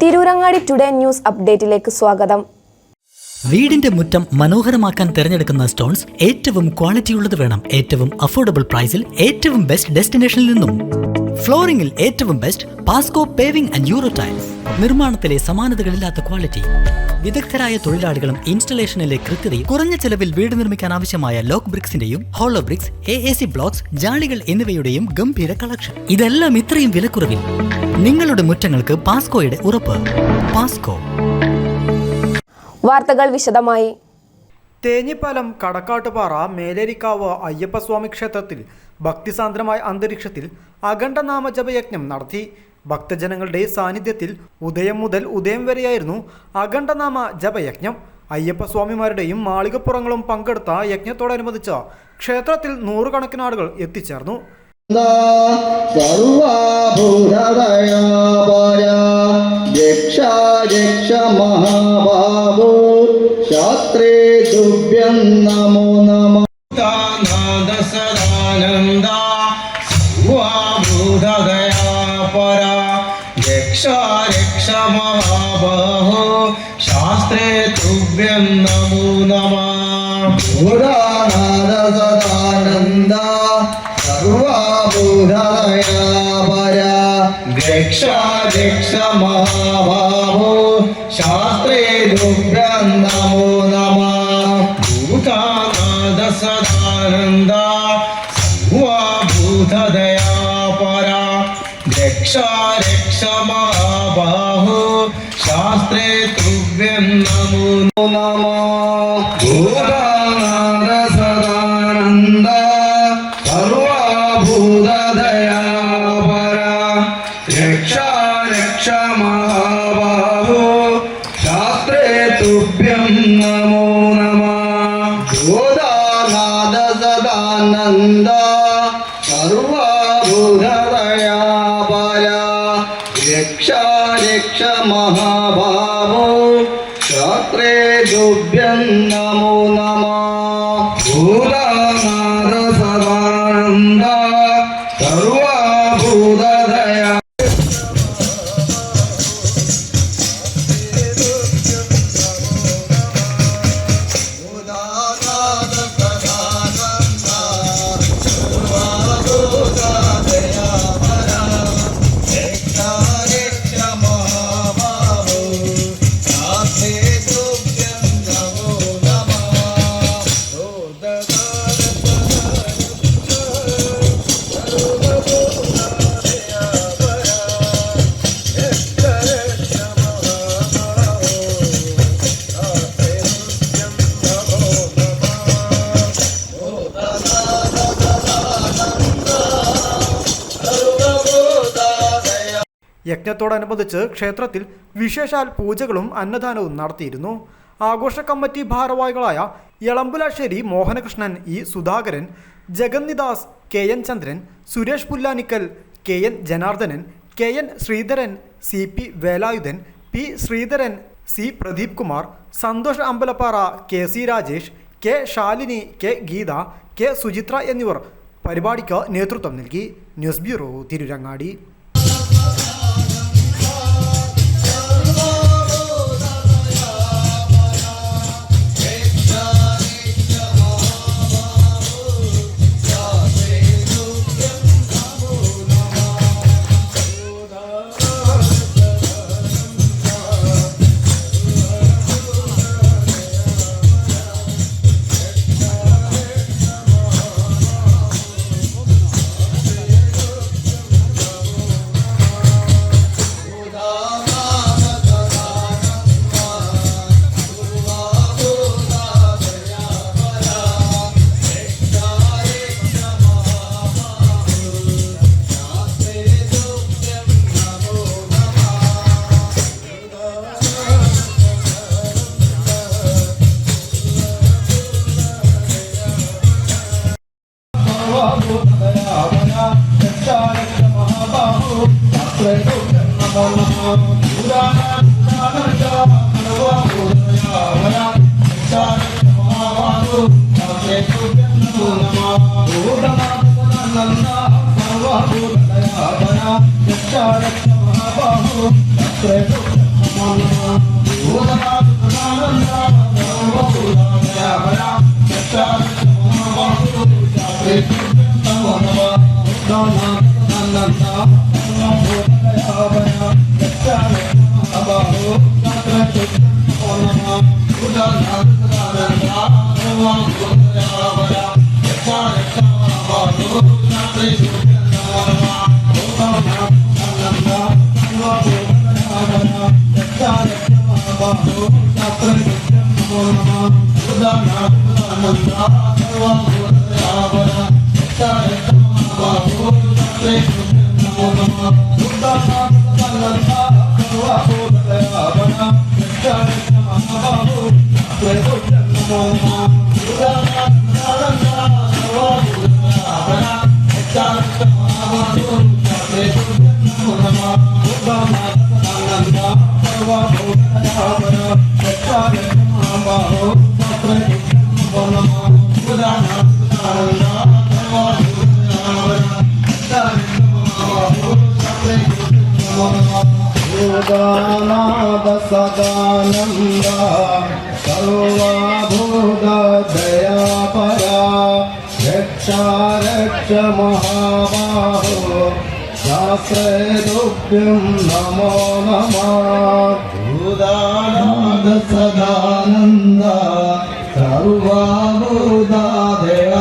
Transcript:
Tirurangadi today news അപ്ഡേറ്റിലേക്ക് സ്വാഗതം. വീടിന്റെ മുറ്റം മനോഹരമാക്കാൻ തിരഞ്ഞെടുക്കുന്ന സ്റ്റോൺസ് ഏറ്റവും ക്വാളിറ്റിയുള്ളത് വേണം. ഏറ്റവും അഫോർഡബിൾ പ്രൈസിൽ ഏറ്റവും ബെസ്റ്റ് ഡെസ്റ്റിനേഷനിൽ നിന്നും. ഫ്ലോറിംഗിൽ ഏറ്റവും best Pasco paving and euro tiles. നിർമ്മാണത്തിലെ സമാനതകളില്ലാത്ത ക്വാളിറ്റി, വിദഗ്ധരായ തൊഴിലാളികളും ഇൻസ്റ്റലേഷനിലെ കൃത്യതയും, കുറഞ്ഞ ചെലവിൽ വീട് നിർമ്മിക്കാൻ ആവശ്യമായ ലോക്ക് ബ്രിക്സിന്റെയും ഹോളോ ബ്രിക്സ്, AAC ബ്ലോക്സ്, ജാളികൾ എന്നിവയുടെയും ഗംഭീര കളക്ഷൻ. ഇതെല്ലാം ഇത്രയും വിലക്കുറവിൽ. നിങ്ങളുടെ മുറ്റങ്ങൾക്ക് പാസ്കോയുടെ ഉറപ്പ്. പാസ്കോ. വാർത്തകൾ വിശദമായി. തേഞ്ഞിപ്പാലം കടക്കാട്ടുപാറ മേലേരിക്കാവ് അയ്യപ്പസ്വാമി ക്ഷേത്രത്തിൽ ഭക്തിസാന്ദ്രമായ അന്തരീക്ഷത്തിൽ അഖണ്ഡനാമ ജപയജ്ഞം നടത്തി. ഭക്തജനങ്ങളുടെ സാന്നിധ്യത്തിൽ ഉദയം മുതൽ ഉദയം വരെയായിരുന്നു അഖണ്ഡനാമ ജപയജ്ഞം. അയ്യപ്പസ്വാമിമാരുടെയും മാളികപ്പുറങ്ങളും പങ്കെടുത്ത യജ്ഞത്തോടനുബന്ധിച്ച് ക്ഷേത്രത്തിൽ നൂറുകണക്കിന് ആളുകൾ എത്തിച്ചേർന്നു. ശാസ്ത്രേ തുഭ്യം നമോ നമഃ. ശാസ്ത്രേ തുഭ്യം നമോ നമഃ. ഭൂതാനാഥ സദാനന്ദ സർവഭൂതദയാ പര രക്ഷ രക്ഷ മഹാബാഹോ ശാസ്ത്രേ തുഭ്യം നമോ നമഃ. ഭൂതാനാഥ സദാനന്ദ സർവഭൂതദയാ പര രക്ഷ രക്ഷ മഹാബാഹോ ശാസ്ത്രേ തുഭ്യം നമോ നമഃ. ഭൂതാനാഥ സദാനന്ദ സർവഭൂതദയാ പര രക്ഷ രക്ഷ മഹാബാഹോ ശാസ്ത്രേ തുഭ്യം നമോ നമഃ. ഭൂതാനാഥ സദാനന്ദ സർവഭൂതദയാ പര രക്ഷ രക്ഷ മഹാബാഹോ ശാസ്ത്രേ തുഭ്യം നമോ നമഃ. ഭൂതാനാഥ സദാനന്ദ സർവഭൂതദയാ യജ്ഞത്തോടനുബന്ധിച്ച് ക്ഷേത്രത്തിൽ വിശേഷാൽ പൂജകളും അന്നദാനവും നടത്തിയിരുന്നു. ആഘോഷ കമ്മിറ്റി ഭാരവാഹികളായ Elambulassery Mohanakrishnan, E Sudhakaran, Jagannidas, KN Chandran, Suresh Pullanikkal, KN Janardhanan, KN Sreedharan, CP Velayudhan, P Sreedharan, C Pradeep Kumar, Santhosh Ambalappara, KC Rajesh, K Shalini, K Geetha, K Suchithra എന്നിവർ പരിപാടിക്ക് നേതൃത്വം നൽകി. News bureau, Tirurangadi. सदानंद सर्वभूत दया परा रक्ष महाबाहो शास्त्रे तुभ्यं नमो नमः भूतानाद सदानंद सर्वभूत दया